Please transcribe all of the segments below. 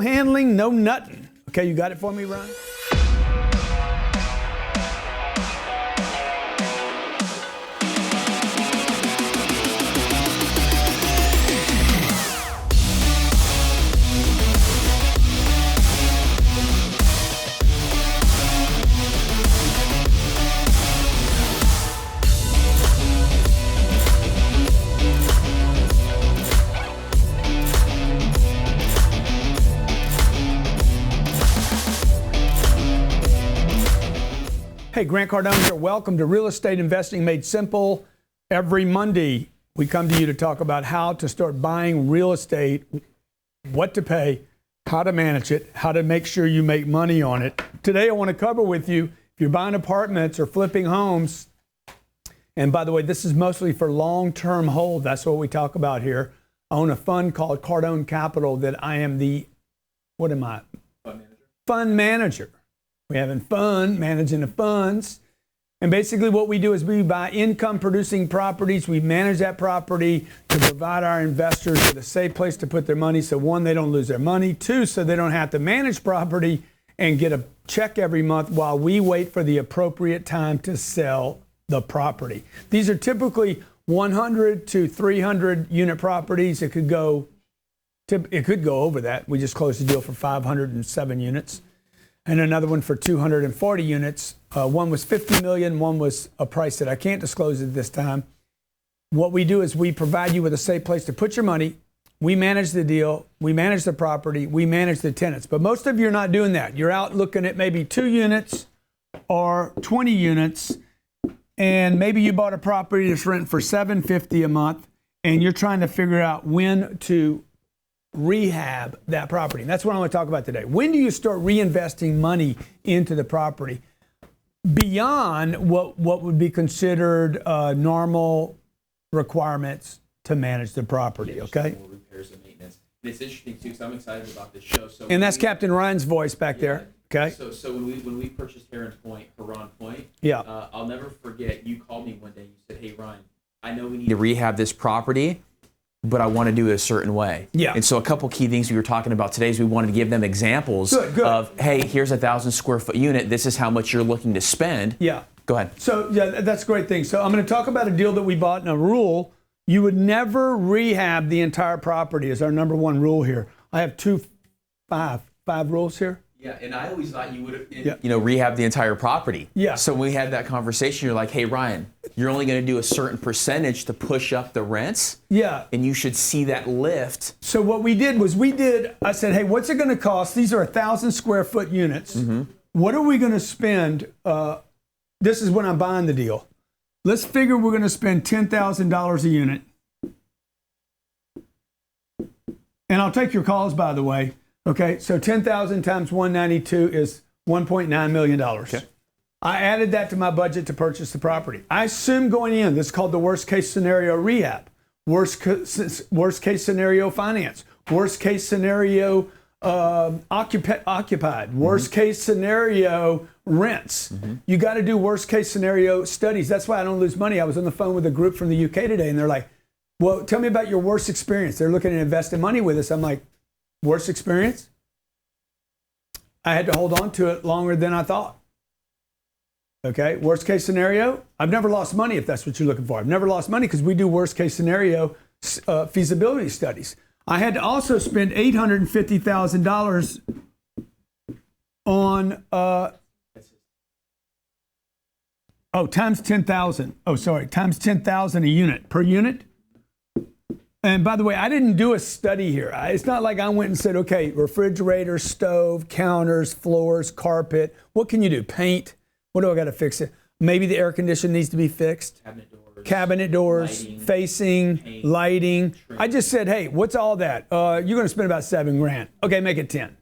handling, no nothing. Okay, you got it for me, Ryan? Hey, Grant Cardone here. Welcome to Real Estate Investing Made Simple. Every Monday, we come to you to talk about how to start buying real estate, what to pay, how to manage it, how to make sure you make money on it. Today, I want to cover with you, if you're buying apartments or flipping homes, and by the way, this is mostly for long-term hold. That's what we talk about here. I own a fund called Cardone Capital that I am the, what am I? Fund manager. Fund manager. We're having fun managing the funds. And basically what we do is we buy income producing properties. We manage that property to provide our investors with a safe place to put their money. So one, they don't lose their money. Two, so they don't have to manage property and get a check every month while we wait for the appropriate time to sell the property. These are typically 100 to 300 unit properties. It could go over that. We just closed the deal for 507 units. And another one for 240 units. One was 50 million, one was a price that I can't disclose at this time. What we do is we provide you with a safe place to put your money. We manage the deal, we manage the property, we manage the tenants. But most of you are not doing that. You're out looking at maybe 2 units or 20 units, and maybe you bought a property that's renting for $750 a month, and you're trying to figure out when to rehab that property. And that's what I want to talk about today. When do you start reinvesting money into the property beyond what would be considered normal requirements to manage the property? Okay. More repairs and maintenance. And it's interesting too, because I'm excited about this show. So and that's Captain Ryan's voice back there. Okay. So when we purchased Heron Point, yeah. I'll never forget. You called me one day. You said, "Hey Ryan, I know we need to rehab this property, but I want to do it a certain way." Yeah. And so a couple key things we were talking about today is we wanted to give them examples Good. of, hey, here's a 1,000 square foot unit. This is how much you're looking to spend. Yeah. Go ahead. So yeah, that's a great thing. So I'm going to talk about a deal that we bought and a rule. You would never rehab the entire property is our number one rule here. I have five rules here. Yeah, and I always thought you would have, rehab the entire property. Yeah. So when we had that conversation, you're like, hey, Ryan, you're only going to do a certain percentage to push up the rents. Yeah. And you should see that lift. So what we did was I said, hey, what's it going to cost? These are 1,000 square foot units. Mm-hmm. What are we going to spend? This is when I'm buying the deal. Let's figure we're going to spend $10,000 a unit. And I'll take your calls, by the way. Okay, so 10,000 times 192 is $1.9 million. Okay. I added that to my budget to purchase the property. I assume going in, this is called the worst case scenario rehab, worst case scenario finance, worst case scenario occupied, worst case scenario rents. Mm-hmm. You got to do worst case scenario studies. That's why I don't lose money. I was on the phone with a group from the UK today, and they're like, well, tell me about your worst experience. They're looking at investing money with us. I'm like, worst experience? I had to hold on to it longer than I thought. Okay, worst case scenario? I've never lost money if that's what you're looking for. I've never lost money because we do worst case scenario feasibility studies. I had to also spend $850,000 on, times 10,000. Times 10,000 a unit, per unit. And by the way, I didn't do a study here. It's not like I went and said, okay, refrigerator, stove, counters, floors, carpet. What can you do? Paint? What do I got to fix it? Maybe the air conditioner needs to be fixed. Cabinet doors, lighting, facing, paint, lighting. Trim. I just said, hey, what's all that? You're going to spend about $7,000. Okay, make it 10.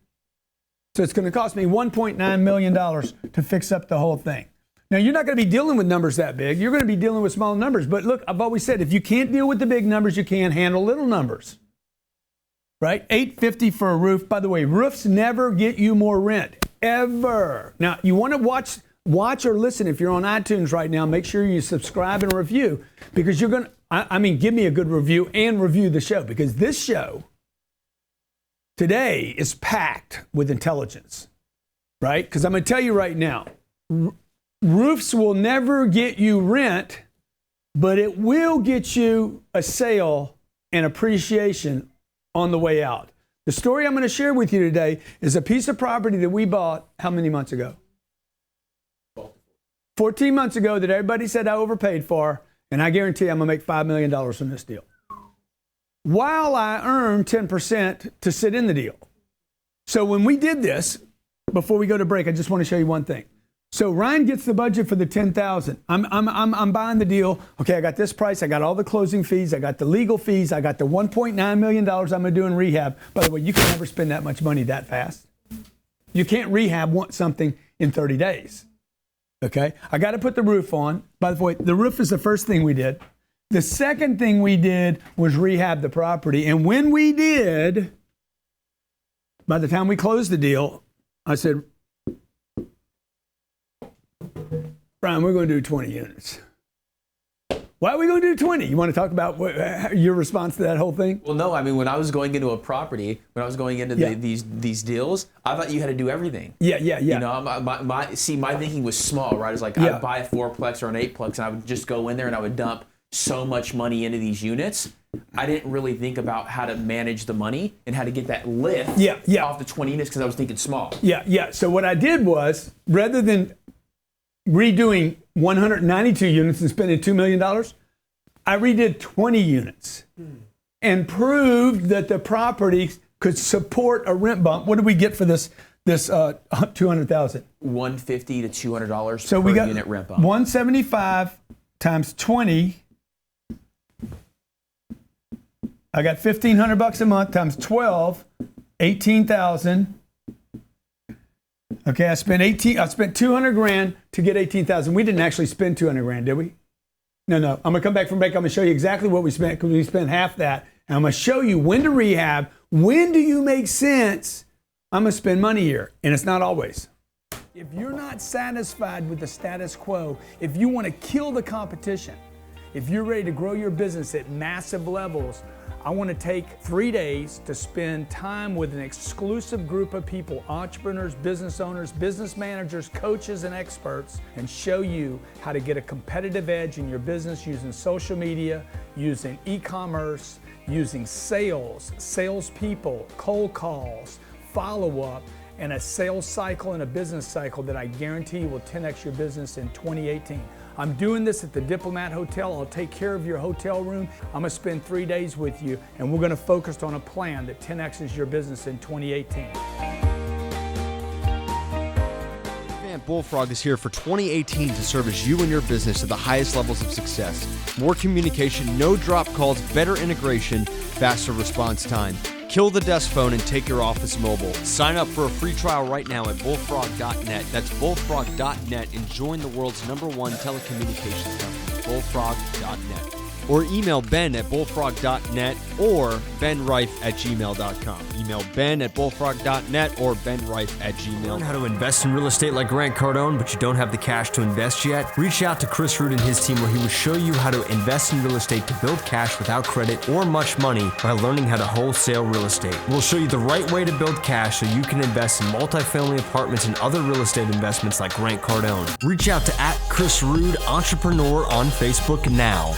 So it's going to cost me $1.9 million to fix up the whole thing. Now, you're not going to be dealing with numbers that big. You're going to be dealing with small numbers. But look, I've always said, if you can't deal with the big numbers, you can't handle little numbers. Right? $850 for a roof. By the way, roofs never get you more rent, ever. Now, you want to watch or listen. If you're on iTunes right now, make sure you subscribe and review, because you're going to, give me a good review and review the show, because this show today is packed with intelligence, right? Because I'm going to tell you right now, roofs will never get you rent, but it will get you a sale and appreciation on the way out. The story I'm going to share with you today is a piece of property that we bought how many months ago? 14 months ago that everybody said I overpaid for, and I guarantee I'm going to make $5 million from this deal. While I earned 10% to sit in the deal. So when we did this, before we go to break, I just want to show you one thing. So Ryan gets the budget for the $10,000. I'm buying the deal. Okay, I got this price. I got all the closing fees. I got the legal fees. I got the $1.9 million I'm going to do in rehab. By the way, you can never spend that much money that fast. You can't rehab something in 30 days. Okay, I got to put the roof on. By the way, the roof is the first thing we did. The second thing we did was rehab the property. And when we did, by the time we closed the deal, I said, Brian, we're going to do 20 units. Why are we going to do 20? You want to talk about your response to that whole thing? Well, no, I mean, when I was going into a property, when I was going into these deals, I thought you had to do everything. Yeah. You know, my thinking was small, right? It's like I'd buy a 4-plex or an 8-plex, and I would just go in there and I would dump so much money into these units. I didn't really think about how to manage the money and how to get that lift off the 20 units because I was thinking small. Yeah. So what I did was, rather than redoing 192 units and spending $2 million, I redid 20 units and proved that the property could support a rent bump. What did we get for this $200,000? $150 to $200 so per we got unit rent bump. 175 times 20. I got $1,500 a month times 12, 18,000. Okay, I spent 200 grand to get 18,000. We didn't actually spend 200 grand, did we? No. I'm gonna come back from break. I'm gonna show you exactly what we spent because we spent half that. And I'm gonna show you when to rehab. When do you make sense? I'm gonna spend money here, and it's not always. If you're not satisfied with the status quo, if you want to kill the competition, if you're ready to grow your business at massive levels, I want to take 3 days to spend time with an exclusive group of people, entrepreneurs, business owners, business managers, coaches, and experts, and show you how to get a competitive edge in your business using social media, using e-commerce, using salespeople, cold calls, follow-up, and a sales cycle and a business cycle that I guarantee will 10x your business in 2018. I'm doing this at the Diplomat Hotel. I'll take care of your hotel room. I'm gonna spend 3 days with you, and we're gonna focus on a plan that 10x's your business in 2018. Bullfrog is here for 2018 to serve as you and your business to the highest levels of success. More communication, no drop calls, better integration, faster response time. Kill the desk phone and take your office mobile. Sign up for a free trial right now at bullfrog.net. That's bullfrog.net and join the world's #1 telecommunications company, bullfrog.net. Or email Ben at bullfrog.net or benrife@gmail.com. Email Ben at bullfrog.net or benrife@gmail.com. Learn how to invest in real estate like Grant Cardone, but you don't have the cash to invest yet? Reach out to Chris Root and his team where he will show you how to invest in real estate to build cash without credit or much money by learning how to wholesale real estate. We'll show you the right way to build cash so you can invest in multifamily apartments and other real estate investments like Grant Cardone. Reach out to @Chris Root Entrepreneur on Facebook now.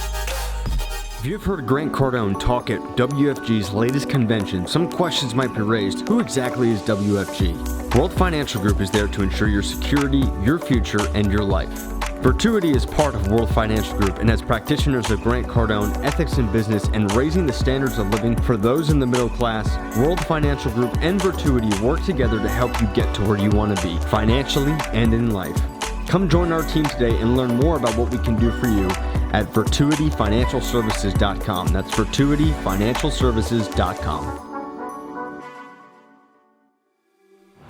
If you've heard Grant Cardone talk at WFG's latest convention, some questions might be raised. Who exactly is WFG? World Financial Group is there to ensure your security, your future, and your life. Virtuity is part of World Financial Group, and as practitioners of Grant Cardone, ethics in business, and raising the standards of living for those in the middle class, World Financial Group and Virtuity work together to help you get to where you want to be, financially and in life. Come join our team today and learn more about what we can do for you at virtuityfinancialservices.com. That's virtuityfinancialservices.com.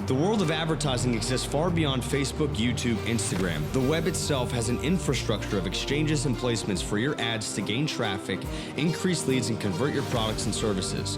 The world of advertising exists far beyond Facebook, YouTube, Instagram. The web itself has an infrastructure of exchanges and placements for your ads to gain traffic, increase leads, and convert your products and services.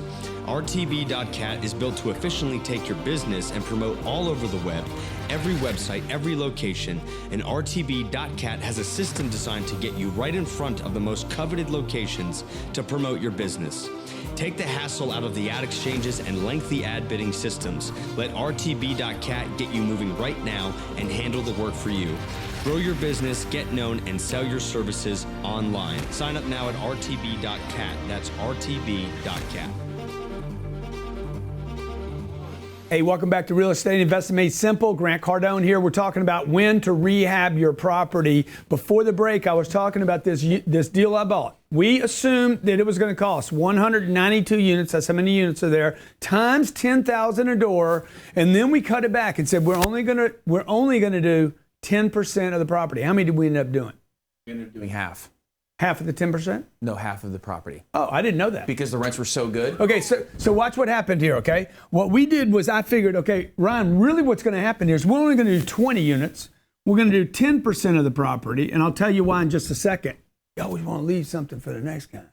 RTB.cat is built to efficiently take your business and promote all over the web, every website, every location, and RTB.cat has a system designed to get you right in front of the most coveted locations to promote your business. Take the hassle out of the ad exchanges and lengthy ad bidding systems. Let RTB.cat get you moving right now and handle the work for you. Grow your business, get known, and sell your services online. Sign up now at RTB.cat. That's RTB.cat. Hey, welcome back to Real Estate Investing Made Simple. Grant Cardone here. We're talking about when to rehab your property. Before the break, I was talking about this deal I bought. We assumed that it was going to cost 192 units, that's how many units are there, times $10,000 a door, and then we cut it back and said we're only going to do 10% of the property. How many did we end up doing? We ended up doing half. Half of the 10%? No, half of the property. Oh, I didn't know that. Because the rents were so good. Okay, so watch what happened here, okay? What we did was I figured, okay, Ryan, really what's going to happen here is we're only going to do 20 units. We're going to do 10% of the property, and I'll tell you why in just a second. You always want to leave something for the next guy.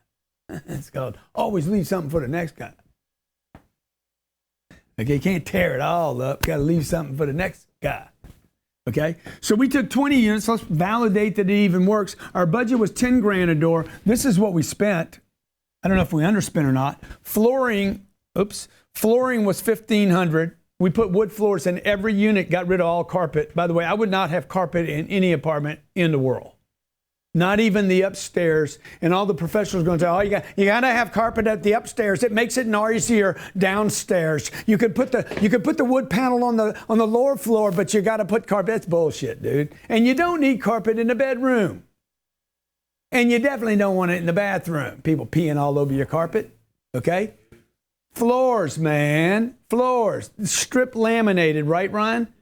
It's called always leave something for the next guy. Okay, you can't tear it all up. Got to leave something for the next guy. Okay, so we took 20 units. Let's validate that it even works. Our budget was 10 grand a door. This is what we spent. I don't know if we underspent or not. Flooring was 1,500. We put wood floors in every unit, got rid of all carpet. By the way, I would not have carpet in any apartment in the world. Not even the upstairs. And all the professionals are going to say, oh, you got to have carpet at the upstairs. It makes it noisier downstairs. You could put the wood panel on the lower floor, but you got to put carpet. That's bullshit, dude. And you don't need carpet in the bedroom. And you definitely don't want it in the bathroom. People peeing all over your carpet. Okay? Floors, man. Floors. Strip laminated, right, Ryan?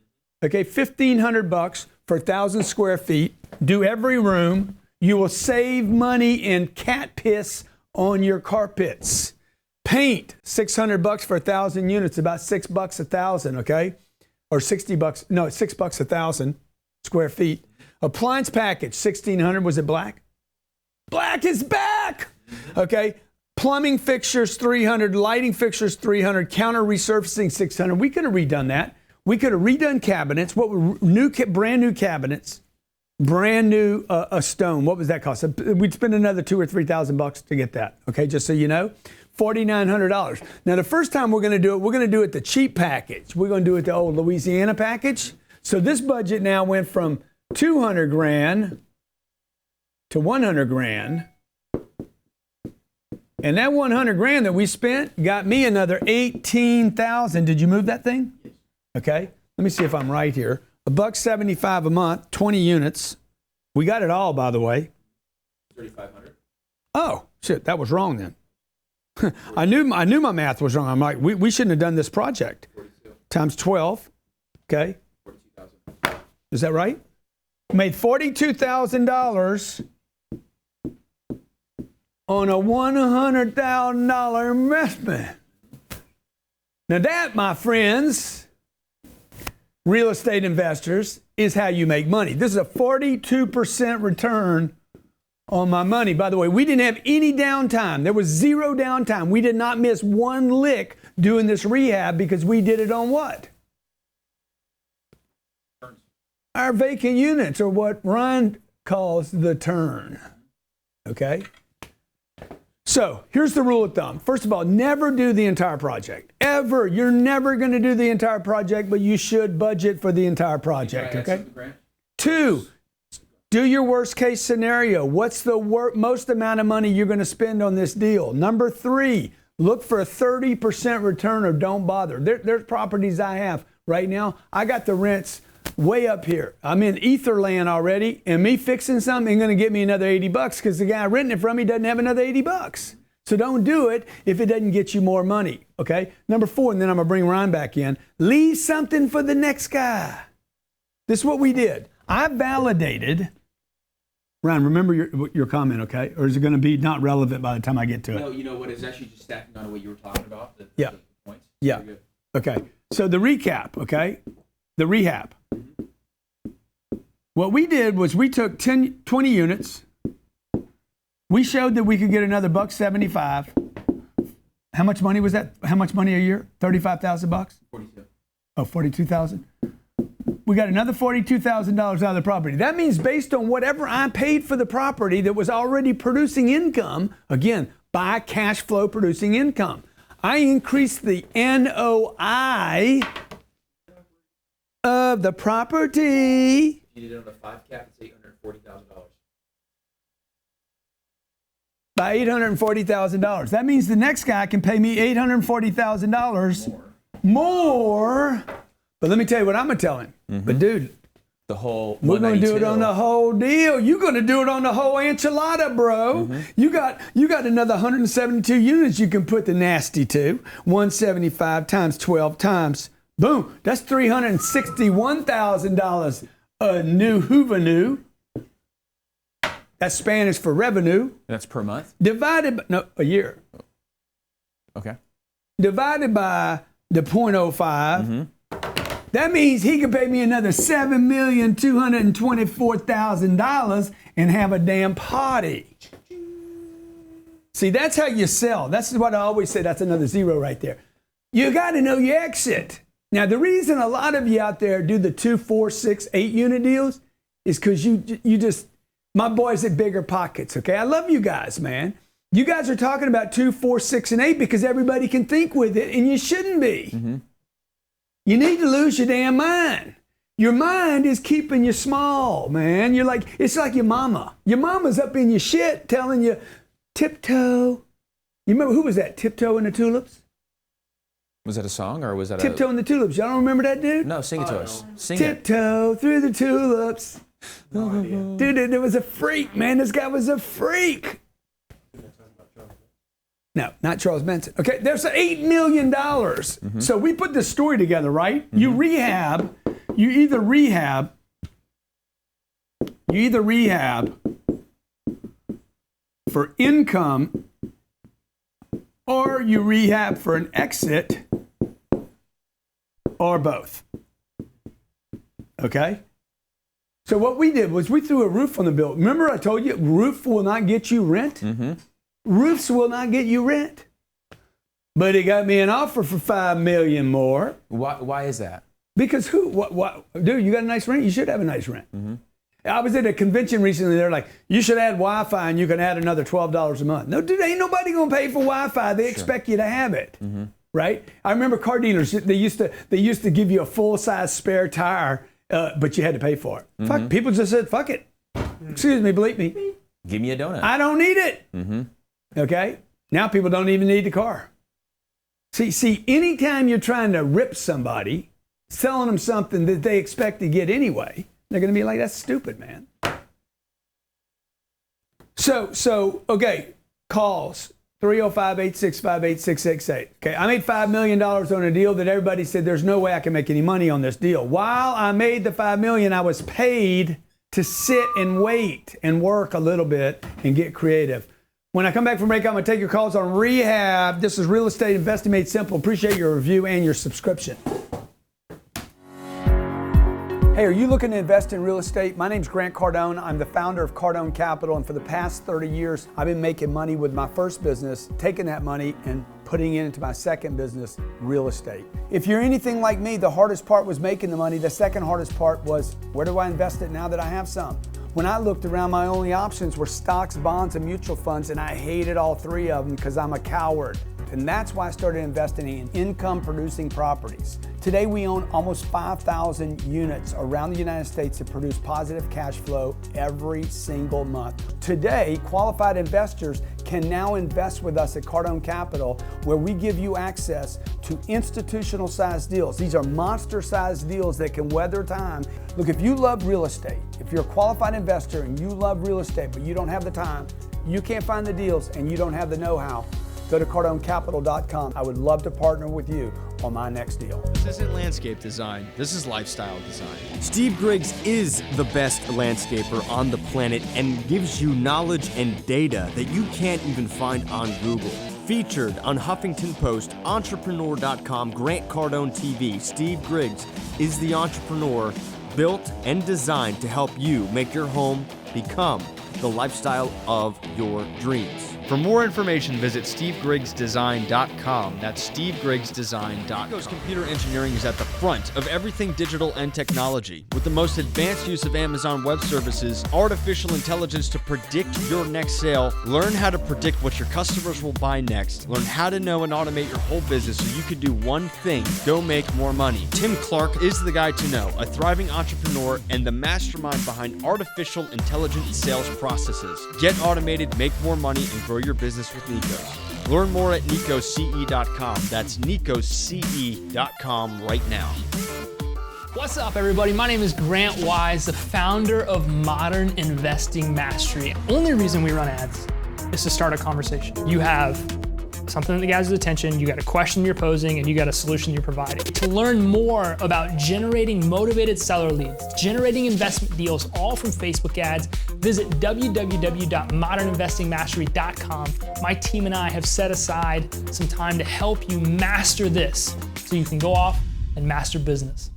Okay, $1,500 for 1,000 square feet. Do every room. You will save money in cat piss on your carpets. Paint, $600 for 1,000 units, about $6 a 1,000, okay? Or $60, no, $6 a 1,000 square feet. Appliance package, $1,600, was it black? Black is back, okay? Plumbing fixtures, $300, lighting fixtures, $300, counter resurfacing, $600. We could have redone that. We could have redone cabinets, brand new cabinets. Brand new stone. What was that cost? We'd spend another $2,000 or $3,000 to get that. Okay, just so you know, $4,900. Now, the first time we're going to do it the cheap package. We're going to do it the old Louisiana package. So this budget now went from 200 grand to 100 grand. And that 100 grand that we spent got me another 18,000. Did you move that thing? Yes. Okay. Let me see if I'm right here. $1.75 a month, 20 units. We got it all, by the way. 3,500. Oh, shit, that was wrong then. I knew my math was wrong. I'm like, we shouldn't have done this project. 42. Times 12. Okay. 42,000. Is that right? Made $42,000 on a $100,000 investment. Now that, my friends, real estate investors, is how you make money. This is a 42% return on my money. By the way, we didn't have any downtime. There was zero downtime. We did not miss one lick doing this rehab because we did it on what? Our vacant units, or what Ryan calls the turn. Okay? So here's the rule of thumb. First of all, never do the entire project. Ever. You're never going to do the entire project, but you should budget for the entire project. Okay? 2, do your worst case scenario. What's the most amount of money you're going to spend on this deal? Number 3, look for a 30% return or don't bother. There's properties I have right now. I got the rents way up here. I'm in ether land already, and me fixing something ain't going to get me another $80 because the guy renting it from me doesn't have another $80. So don't do it if it doesn't get you more money, okay? Number 4, and then I'm going to bring Ryan back in. Leave something for the next guy. This is what we did. I validated. Ryan, remember your comment, okay? Or is it going to be not relevant by the time I get to it? No, you know what? It's actually just stacking on what you were talking about. The points. Yeah. Okay. So the recap, okay? The rehab. What we did was we took 20 units. We showed that we could get another $1.75 How much money was that? How much money a year? $35,000? 42. Oh, 42,000. We got another $42,000 out of the property. That means based on whatever I paid for the property that was already producing income, again, by cash flow producing income, I increased the NOI of the property. You did it on a 5 cap, it's $840,000. By $840,000. That means the next guy can pay me $840,000 more. But let me tell you what I'm gonna tell him. But dude, The whole we're gonna do it on the 192. whole deal. You're gonna do it on the whole enchilada, bro. You got another 172 units you can put the nasty to. 175 times 12 times, boom. That's $361,000 a new Hoovenoo. That's Spanish for revenue. That's per month? Divided by, no, a year. Okay. Divided by the 0.05. That means he can pay me another $7,224,000 and have a damn party. See, that's how you sell. That's what I always say. That's another zero right there. You got to know your exit. Now, the reason a lot of you out there do the 2, 4, 6, 8 unit deals is because you just, my boys at Bigger Pockets, okay? I love you guys, man. You guys are talking about 2, 4, 6, and 8 because everybody can think with it, and you shouldn't be. You need to lose your damn mind. Your mind is keeping you small, man. You're like, it's like your mama. Your mama's up in your shit telling you, tiptoe. You remember, who was that? Tiptoe in the Tulips? Was that a song or was that Tiptoe in the Tulips. Y'all don't remember that dude? No, sing it to us. Sing it. Tiptoe through the tulips. Dude, there was a freak, man. This guy was a freak. No, not Charles Benson. Okay, there's $8 million. So we put this story together, right? You either rehab for income or you rehab for an exit or both. Okay? So what we did was we threw a roof on the bill. Remember I told you roof will not get you rent? Roofs will not get you rent. But he got me an offer for $5 million more. Why is that? Because what? Dude, you got a nice rent? You should have a nice rent. I was at a convention recently. They're like, you should add Wi-Fi and you can add another $12 a month. No, dude, ain't nobody going to pay for Wi-Fi. They expect you to have it. Right? I remember car dealers, they used to give you a full-size spare tire, but you had to pay for it. Fuck, people just said, fuck it. Excuse me, bleep me. Give me a donut. I don't need it. Okay? Now people don't even need the car. See, anytime you're trying to rip somebody, selling them something that they expect to get anyway, they're going to be like, that's stupid, man. So okay, calls, 305-865-8668. Okay, I made $5 million on a deal that everybody said there's no way I can make any money on this deal. While I made the $5 million, I was paid to sit and wait and work a little bit and get creative. When I come back from break, I'm going to take your calls on Rehab. This is Real Estate Investing Made Simple. Appreciate your review and your subscription. Hey, are you looking to invest in real estate? My name's Grant Cardone. I'm the founder of Cardone Capital, and for the past 30 years, I've been making money with my first business, taking that money and putting it into my second business, real estate. If you're anything like me, the hardest part was making the money. The second hardest part was, where do I invest it now that I have some? When I looked around, my only options were stocks, bonds, and mutual funds, and I hated all three of them because I'm a coward. And that's why I started investing in income-producing properties. Today, we own almost 5,000 units around the United States that produce positive cash flow every single month. Today, qualified investors can now invest with us at Cardone Capital, where we give you access to institutional-sized deals. These are monster-sized deals that can weather time. Look, if you love real estate, if you're a qualified investor and you love real estate, but you don't have the time, you can't find the deals, and you don't have the know-how, go to cardonecapital.com. I would love to partner with you on my next deal. This isn't landscape design. This is lifestyle design. Steve Griggs is the best landscaper on the planet and gives you knowledge and data that you can't even find on Google. Featured on Huffington Post, Entrepreneur.com, Grant Cardone TV, Steve Griggs is the entrepreneur built and designed to help you make your home become the lifestyle of your dreams. For more information, visit stevegrigsdesign.com. That's stevegrigsdesign.com. Nico's Computer Engineering is at the front of everything digital and technology. With the most advanced use of Amazon Web Services, artificial intelligence to predict your next sale, learn how to predict what your customers will buy next, learn how to know and automate your whole business so you can do one thing: go make more money. Tim Clark is the guy to know, a thriving entrepreneur and the mastermind behind artificial intelligent sales processes. Get automated, make more money, and grow your business with Nikos. Learn more at nicosce.com. That's nicosce.com right now. What's up, everybody? My name is Grant Wise, the founder of Modern Investing Mastery. Only reason we run ads is to start a conversation. You have something that gets attention, you got a question you're posing, and you got a solution you're providing. To learn more about generating motivated seller leads, generating investment deals, all from Facebook ads, visit www.moderninvestingmastery.com. My team and I have set aside some time to help you master this so you can go off and master business.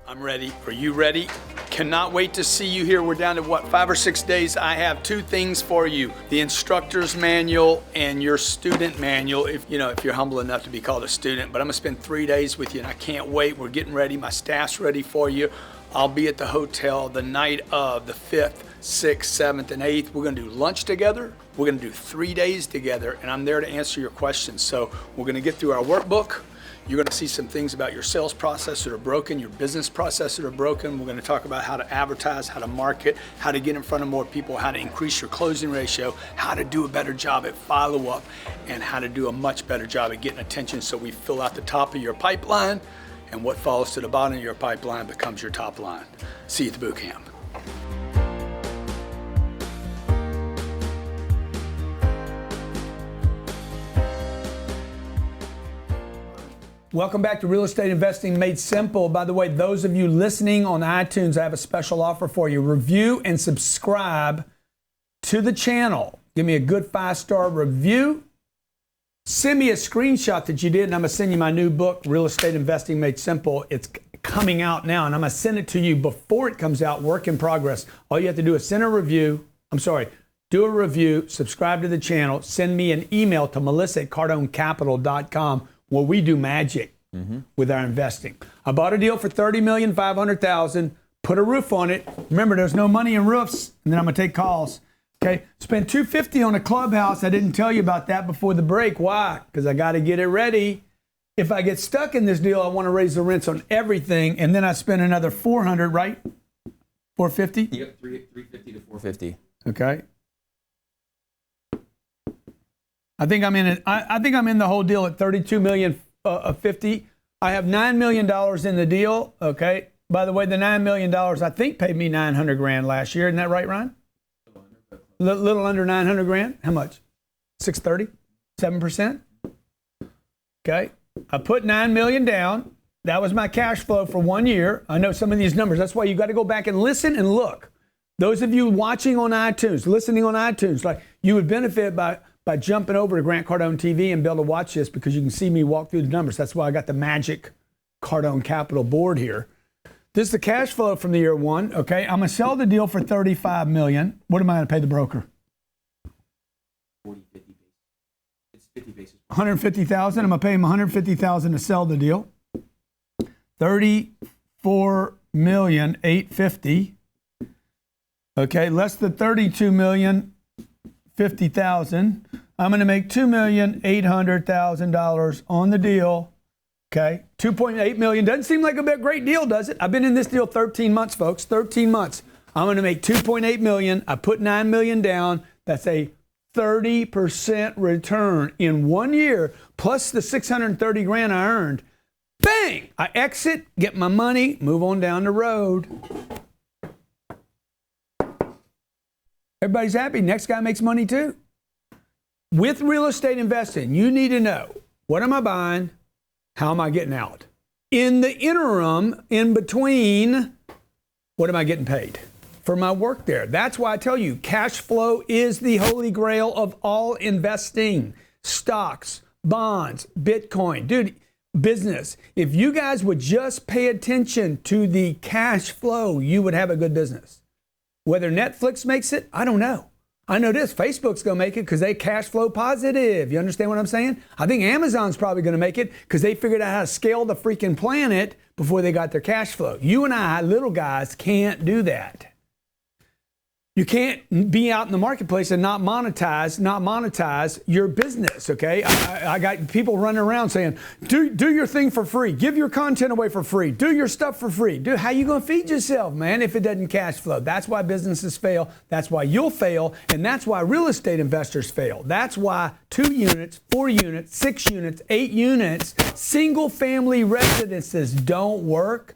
I'm ready. Are you ready? Cannot wait to see you here. We're down to 5 or 6 days. I have two things for you: the instructor's manual and your student manual, if you're humble enough to be called a student. But I'm gonna spend 3 days with you, and I can't wait. We're getting ready. My staff's ready for you. I'll be at the hotel the night of the 5th, 6th, 7th, and 8th. We're gonna do lunch together. We're gonna do 3 days together, and I'm there to answer your questions. So we're gonna get through our workbook. You're going to see some things about your sales process that are broken, your business process that are broken. We're going to talk about how to advertise, how to market, how to get in front of more people, how to increase your closing ratio, how to do a better job at follow-up, and how to do a much better job at getting attention so we fill out the top of your pipeline, and what falls to the bottom of your pipeline becomes your top line. See you at the boot camp. Welcome back to Real Estate Investing Made Simple. By the way, those of you listening on iTunes, I have a special offer for you. Review and subscribe to the channel. Give me a good 5-star review. Send me a screenshot that you did, and I'm going to send you my new book, Real Estate Investing Made Simple. It's coming out now, and I'm going to send it to you before it comes out, work in progress. All you have to do is do a review, subscribe to the channel, send me an email to melissa@cardonecapital.com, where we do magic with our investing. I bought a deal for $30,500,000, put a roof on it. Remember, there's no money in roofs, and then I'm gonna take calls. Okay, spent $250 on a clubhouse. I didn't tell you about that before the break. Why? Because I got to get it ready. If I get stuck in this deal, I want to raise the rents on everything, and then I spend another $400, right? $450. Yep, $350 to $450. Okay. I think I'm in it. I think I'm in the whole deal at $32,050,000. I have $9 million in the deal. Okay. By the way, the $9 million I think paid me $900,000 last year. Isn't that right, Ryan? Little under $900,000. How much? 630. 7%. Okay. I put $9 million down. That was my cash flow for 1 year. I know some of these numbers. That's why you got to go back and listen and look. Those of you watching on iTunes, listening on iTunes, like you would benefit by jumping over to Grant Cardone TV and be able to watch this, because you can see me walk through the numbers. That's why I got the magic Cardone Capital board here. This is the cash flow from the year one. Okay, I'm gonna sell the deal for $35 million. What am I gonna pay the broker? 40, 50 basis. It's 50 basis. $150,000. I'm gonna pay him $150,000 to sell the deal. $34,850,000. Okay, less than $32,050,000. I'm going to make $2,800,000 on the deal. Okay, $2.8 million doesn't seem like a great deal, does it? I've been in this deal 13 months, folks. 13 months. I'm going to make $2.8 million. I put $9 million down. That's a 30% return in 1 year, plus the $630,000 I earned. Bang! I exit, get my money, move on down the road. Everybody's happy. Next guy makes money too. With real estate investing, you need to know, what am I buying? How am I getting out? In the interim, in between, what am I getting paid for my work there? That's why I tell you, cash flow is the holy grail of all investing. Stocks, bonds, Bitcoin. Dude, business. If you guys would just pay attention to the cash flow, you would have a good business. Whether Netflix makes it, I don't know. I know this, Facebook's going to make it because they cash flow positive. You understand what I'm saying? I think Amazon's probably going to make it because they figured out how to scale the freaking planet before they got their cash flow. You and I, little guys, can't do that. You can't be out in the marketplace and not monetize your business, okay? I got people running around saying, do your thing for free. Give your content away for free. Do your stuff for free. How you going to feed yourself, man, if it doesn't cash flow? That's why businesses fail. That's why you'll fail. And that's why real estate investors fail. That's why 2 units, 4 units, 6 units, 8 units, single family residences don't work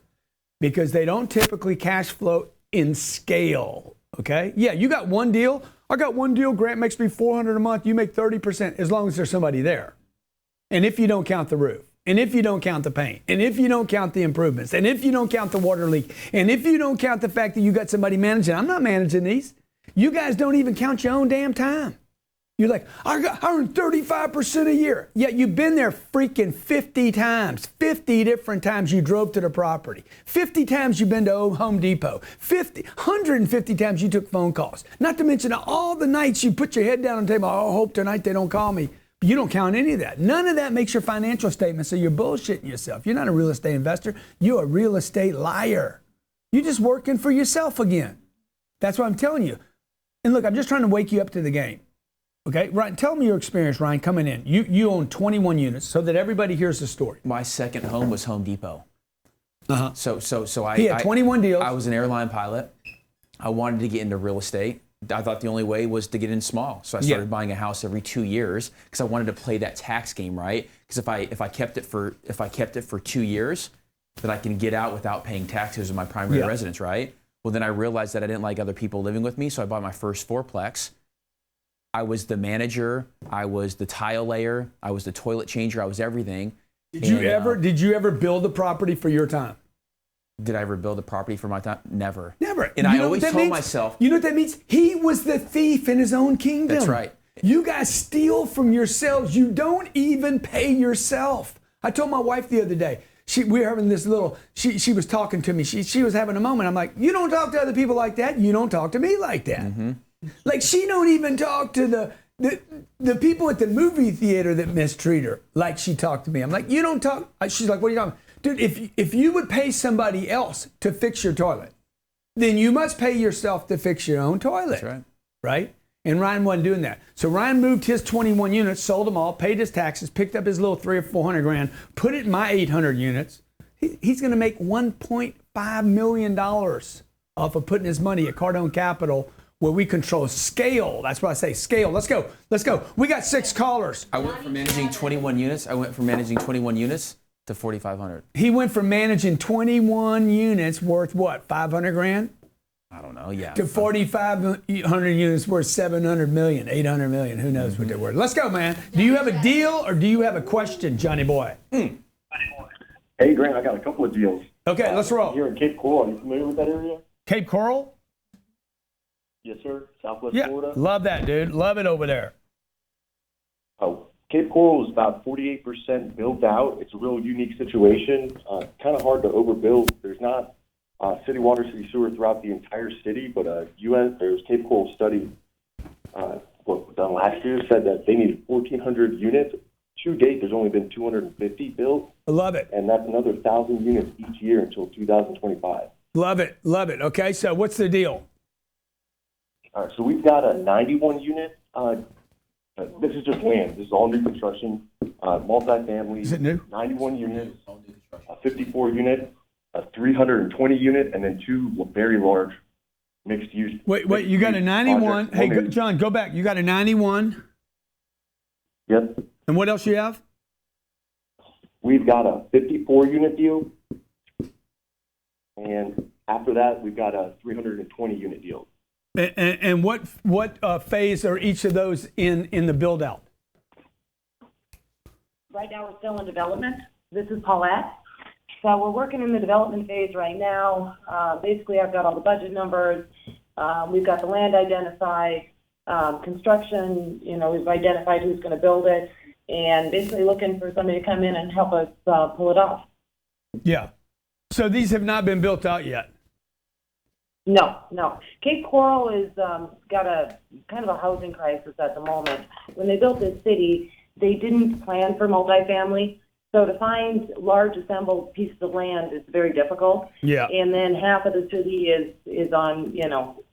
because they don't typically cash flow in scale. Okay. Yeah, you got one deal. I got one deal. Grant makes me $400 a month. You make 30% as long as there's somebody there. And if you don't count the roof, and if you don't count the paint, and if you don't count the improvements, and if you don't count the water leak, and if you don't count the fact that you got somebody managing, I'm not managing these. You guys don't even count your own damn time. You're like, I earn 35% a year. Yet you've been there freaking 50 times. 50 different times you drove to the property. 50 times you've been to Home Depot. 150 times you took phone calls. Not to mention all the nights you put your head down on the table. Oh, I hope tonight they don't call me. But you don't count any of that. None of that makes your financial statement, so you're bullshitting yourself. You're not a real estate investor. You're a real estate liar. You're just working for yourself again. That's what I'm telling you. And look, I'm just trying to wake you up to the game. Okay, Ryan, tell me your experience, Ryan, coming in. You own 21 units so that everybody hears the story. My second home was Home Depot. Uh-huh. So he had 21 deals. I was an airline pilot. I wanted to get into real estate. I thought the only way was to get in small. So I started buying a house every 2 years because I wanted to play that tax game, right? Because if I kept it for 2 years, then I can get out without paying taxes on my primary residence, right? Well, then I realized that I didn't like other people living with me, so I bought my first fourplex. I was the manager, I was the tile layer, I was the toilet changer, I was everything. Did you ever build a property for your time? Did I ever build a property for my time? Never. Never. And I always told myself. You know what that means? He was the thief in his own kingdom. That's right. You guys steal from yourselves. You don't even pay yourself. I told my wife the other day, we were having this little, she was talking to me. She was having a moment. I'm like, you don't talk to other people like that. You don't talk to me like that. Mm-hmm. Like she don't even talk to the people at the movie theater that mistreat her like she talked to me. I'm like, you don't talk. She's like, what are you talking about? Dude, if you would pay somebody else to fix your toilet, then you must pay yourself to fix your own toilet. That's right. Right? And Ryan wasn't doing that. So Ryan moved his 21 units, sold them all, paid his taxes, picked up his little $300,000 or $400,000, put it in my 800 units. He's going to make $1.5 million off of putting his money at Cardone Capital, where we control scale. That's why I say scale. Let's go. We got 6 callers. I went from managing 21 units. To 4,500. He went from managing 21 units worth what? $500,000? I don't know. Yeah. To 4,500 units worth 700 million, 800 million. Who knows what they're worth? Let's go, man. Do you have a deal or do you have a question, Johnny boy? Hey, Grant. I got a couple of deals. Okay, let's roll. Here in Cape Coral. Are you familiar with that area? Cape Coral? Yes, sir. Southwest Florida. Love that, dude. Love it over there. Oh, Cape Coral is about 48% built out. It's a real unique situation. Kind of hard to overbuild. There's not city water, city sewer throughout the entire city, but there's Cape Coral study done last year said that they needed 1,400 units. To date, there's only been 250 built. I love it. And that's another 1,000 units each year until 2025. Love it. Okay, so what's the deal? All right, so we've got a 91 unit. This is just land. This is all new construction, multifamily. Is it new? 91 units, a 54 unit, a 320 unit, and then 2 very large mixed use. Wait, you got a 91. Projects. Hey, John, go back. You got a 91. Yep. And what else you have? We've got a 54 unit deal, and after that, we've got a 320 unit deal. And what phase are each of those in the build out? Right now we're still in development. This is Paulette. So we're working in the development phase right now. Basically, I've got all the budget numbers. We've got the land identified. Construction, we've identified who's going to build it, and basically looking for somebody to come in and help us pull it off. Yeah. So these have not been built out yet. No. Cape Coral is got a kind of a housing crisis at the moment. When they built this city, they didn't plan for multifamily. So to find large assembled pieces of land is very difficult. Yeah. And then half of the city is on,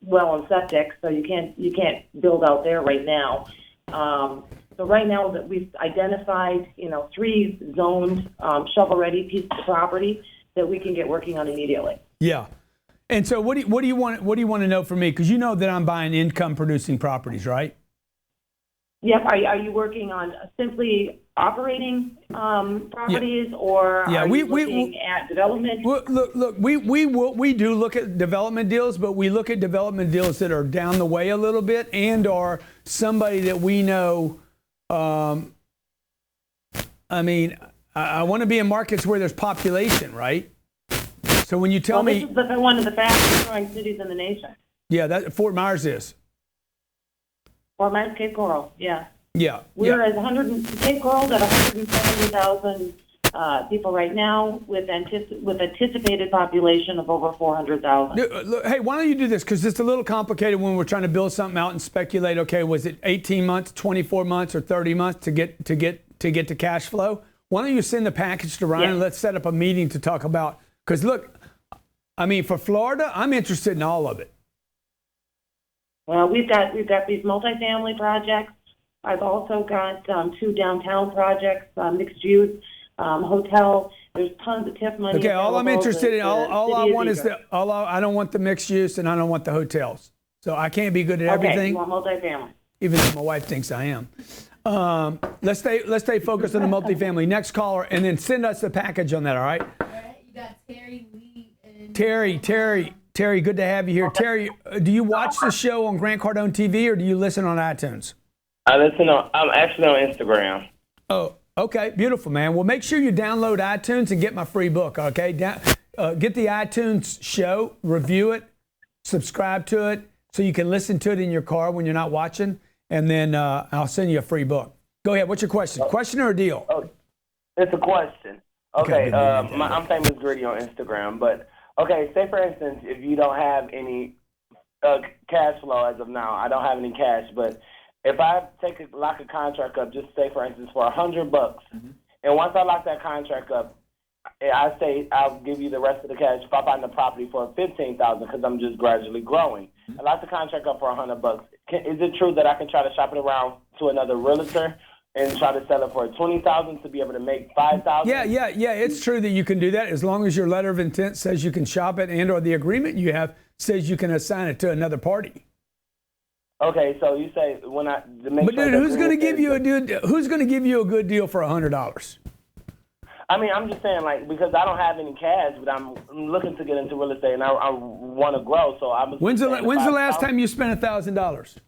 well and septic, so you can't build out there right now. So right now that we've identified, 3 zoned, shovel-ready pieces of property that we can get working on immediately. Yeah. And so what do you want to know from me? Because you know that I'm buying income producing properties, right? Yep. Are you working on simply operating properties, or are you looking at development? Look. We do look at development deals, but we look at development deals that are down the way a little bit, and are somebody that we know. I want to be in markets where there's population, right? So when you tell me, this is one of the fastest growing cities in the nation. Yeah, that Fort Myers is. Fort Myers, Cape Coral, yeah. Yeah. We're at Cape Coral's at 170,000 people right now, with anticipated population of over 400,000. Hey, why don't you do this? Because it's a little complicated when we're trying to build something out and speculate. Okay, was it 18 months, 24 months, or 30 months to get to cash flow? Why don't you send the package to Ryan and let's set up a meeting to talk about? Because look, for Florida, I'm interested in all of it. Well, we've got these multifamily projects. I've also got 2 downtown projects, mixed use, hotel. There's tons of TIF money. Okay, all I'm interested in, all I want is I don't want the mixed use and I don't want the hotels. So I can't be good at everything. Okay, you want multifamily. Even though my wife thinks I am. Let's stay focused on the multifamily. Next caller, and then send us the package on that. All right. All right. You got Terry, Lee, and Terry, good to have you here. Terry, do you watch the show on Grant Cardone TV or do you listen on iTunes? I'm actually on Instagram. Oh, okay, beautiful, man. Well, make sure you download iTunes and get my free book. Okay, get the iTunes show, review it, subscribe to it, so you can listen to it in your car when you're not watching, and then I'll send you a free book. Go ahead. What's your question? Question or a deal? Oh, it's a question. Okay, I'm famous Gritty on Instagram, but okay, say for instance, if you don't have any cash flow as of now, I don't have any cash, but if I lock a contract up, just say for instance for $100, and once I lock that contract up, I say I'll give you the rest of the cash if I find the property for $15,000 because I'm just gradually growing. I lock the contract up for $100. Is it true that I can try to shop it around to another realtor and try to sell it for $20,000 to be able to make $5,000? Yeah. It's true that you can do that as long as your letter of intent says you can shop it, and or the agreement you have says you can assign it to another party. Okay, so you say But dude, who's going to give you a good deal for $100? I'm just saying, because I don't have any cash, but I'm looking to get into real estate and I want to grow. So when's the last time you spent $1,000?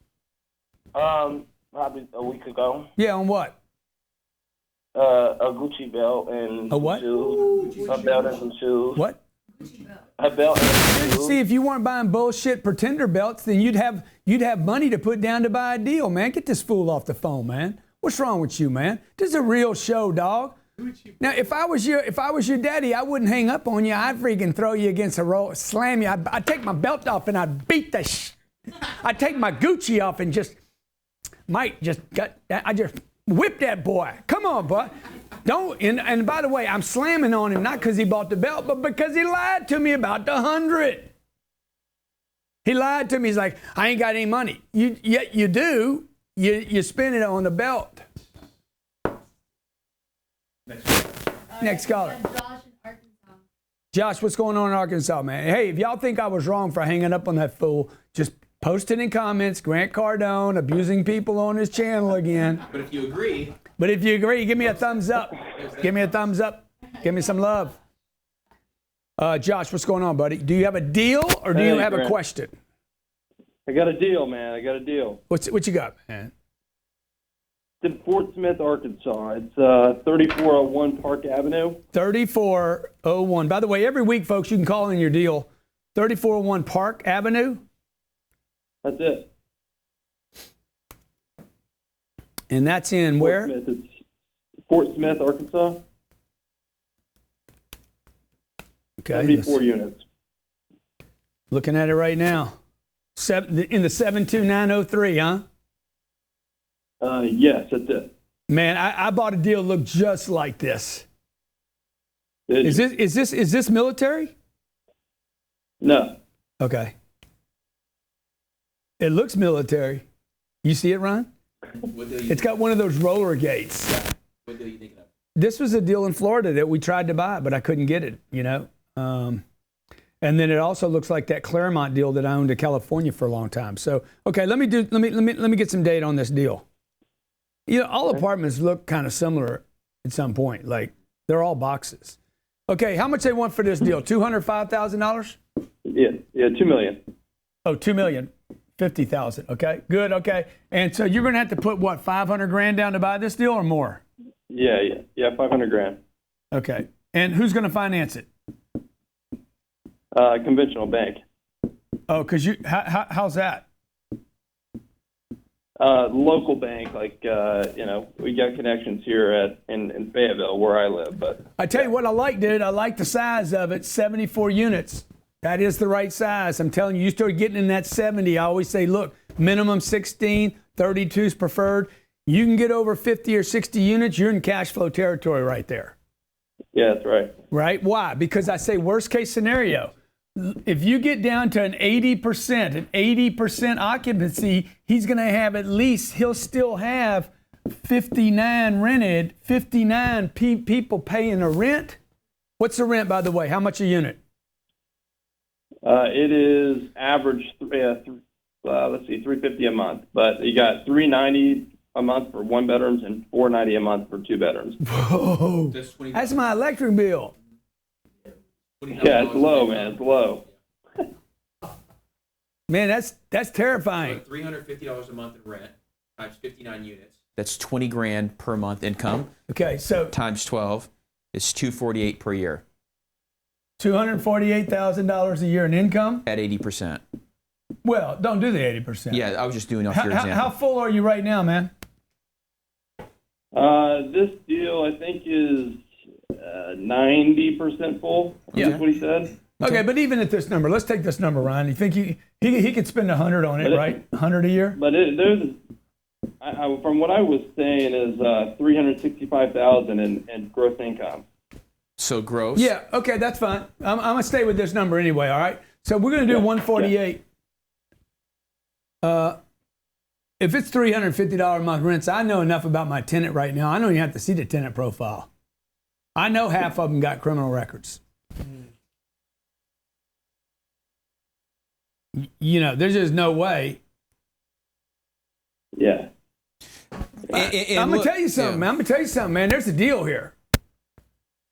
Probably a week ago. Yeah, on what? A Gucci belt and a what? Shoes. A belt and some shoes. What? A belt and some shoes. See, if you weren't buying bullshit pretender belts, then you'd have money to put down to buy a deal, man. Get this fool off the phone, man. What's wrong with you, man? This is a real show, dog. Now, if I was your daddy, I wouldn't hang up on you. I'd freaking throw you against a roll, slam you. I'd take my belt off and I'd beat the I'd take my Gucci off and I just whip that boy. Come on, boy. And by the way, I'm slamming on him not because he bought the belt, but because he lied to me about the 100. He lied to me. He's like, I ain't got any money. Yet you do. You spend it on the belt. Next caller. Josh in Arkansas. Josh, what's going on in Arkansas, man? Hey, if y'all think I was wrong for hanging up on that fool, just post it in comments. Grant Cardone abusing people on his channel again. But if you agree, give me a thumbs up. Give me a thumbs up. Give me some love. Josh, what's going on, buddy? Do you have a deal or do you have a question? I got a deal, man. I got a deal. What you got, man? It's in Fort Smith, Arkansas. It's 3401 Park Avenue. 3401. By the way, every week, folks, you can call in your deal. 3401 Park Avenue. That's it. And that's in where? Smith. It's Fort Smith, Arkansas. Okay. 74 units. Looking at it right now. In the 72903, huh? Yes, that's it. Man, I bought a deal that looked just like this. Did you? Is this military? No. Okay. It looks military. You see it, Ron? It's got one of those roller gates. What deal are you thinking of? This was a deal in Florida that we tried to buy, but I couldn't get it, you know. And then it also looks like that Claremont deal that I owned in California for a long time. So, okay, let me get some data on this deal. You know, all apartments look kind of similar at some point. Like they're all boxes. Okay, how much they want for this deal? $205,000? Yeah, $2 million. Oh, $2,050,000. Okay, good. Okay, and so you're going to have to put what, $500,000 down to buy this deal or more? Yeah, $500,000. Okay, and who's going to finance it? Conventional bank. Oh, because how's that? Local bank, like we got connections here in Fayetteville where I live. But I tell you what I like, dude. I like the size of it. 74 units. That is the right size. I'm telling you, you start getting in that 70. I always say, look, minimum 16, 32 is preferred. You can get over 50 or 60 units, you're in cash flow territory right there. Yeah, that's right. Right? Why? Because I say worst case scenario. If you get down to an 80% occupancy, he's going to have he'll still have 59 rented, 59 people paying a rent. What's the rent, by the way? How much a unit? It is average, $350 a month, but you got $390 a month for one bedrooms and $490 a month for two bedrooms. Whoa, that's my electric bill. Yeah, it's low, man. It's low. Man, that's terrifying. So $350 a month in rent times 59 units. That's $20,000 per month income. Okay, so times 12 is $248 per year. $248,000 a year in income at 80%. Well, don't do the 80%. Yeah, I was just doing off your example. How full are you right now, man? This deal, I think, is 90% full. Yeah. That's what he said. Okay, but even at this number, let's take this number, Ryan. You think he could spend 100 on it, right? 100 a year? But from what I was saying is $365,000 in gross income. So gross? Yeah. Okay, that's fine. I'm gonna stay with this number anyway. All right. So we're gonna do 148. Yeah. If it's $350 a month rents, I know enough about my tenant right now. I don't even have to see the tenant profile. I know half of them got criminal records. You know, there's just no way. Yeah. I'm going to tell you something, man. I'm going to tell you something, man. There's a deal here.